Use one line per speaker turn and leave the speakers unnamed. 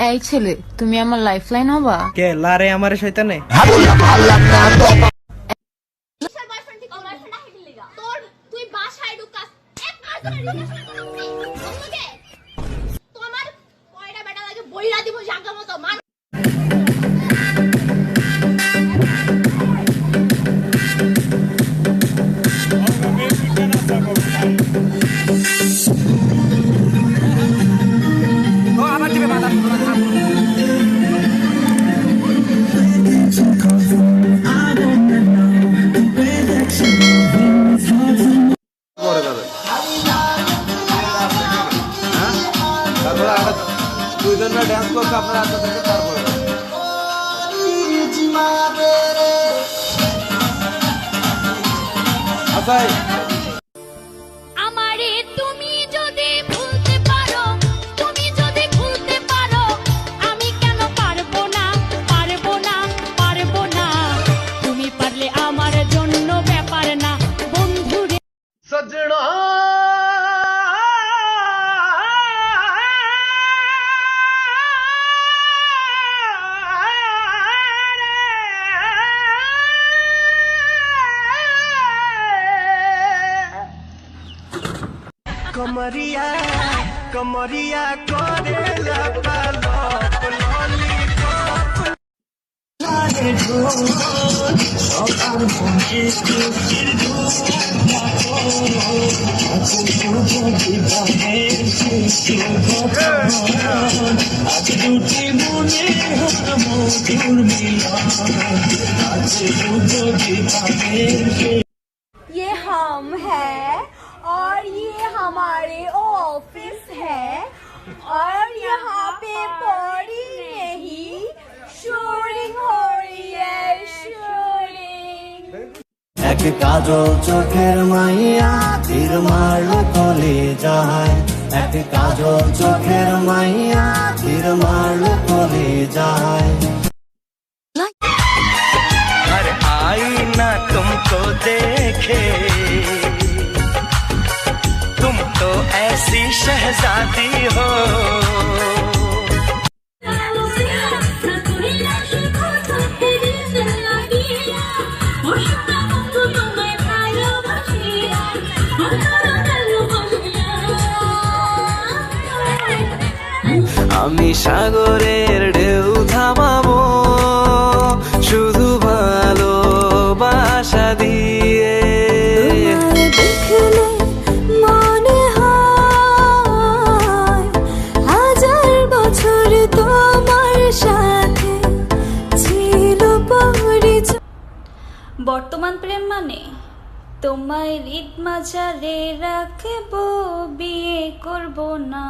এই ছেলে, তুমি আমার লাইফলাইন হবা?
কে লারে আমারে শয়তানে?
তুই বাসায় ঢুকাস একবার ধরে রিলেশন করছিস তোমাকে তোমার কয়টা বেটা লাগে বইরা দিব জায়গা মতো মান
ও আমার দিকে মাথা
করে যাবে। হ্যাঁ? তারপরে আমরা দুইজনরা ড্যান্স করছে আপনারা আস্তে থেকে তারপরে যাবে। আচ্ছা
আমারে তুমি যদি ভুলতে পারো তুমি যদি ভুলতে পারো আমি কেন পারবো না পারবো না পারবো না তুমি পারলে আমার জন্য ব্যাপার না বন্ধুরে
सजना
कमरिया कमरिया करेला पालप लॉलीपॉप लागे ढोल और मुझे आज टूटी मुने मधुर मिलन आज
ये हम हैं और ये हमारे ऑफिस है और यहाँ पे बड़ी नहीं शूटिंग हो रही है शूटिंग।
এক কাজল চোখের মাইয়া তীর মারলো কলে যায় এক কাজল চোখের মাইয়া তীর মারলো কলে যায়
हर आईना तुमको देखे तुम तो ऐसी शहजादी हो আমি সাগরের ঢেউ থামাবো শুধু ভালোবাসা দিয়ে
দেখলে মনে হয় হাজার বছর তোমার সাথে ছিল পরিচয়। বর্তমান প্রেম মানে তোমায় হৃদ মাঝারে রাখবো বিয়ে করব না।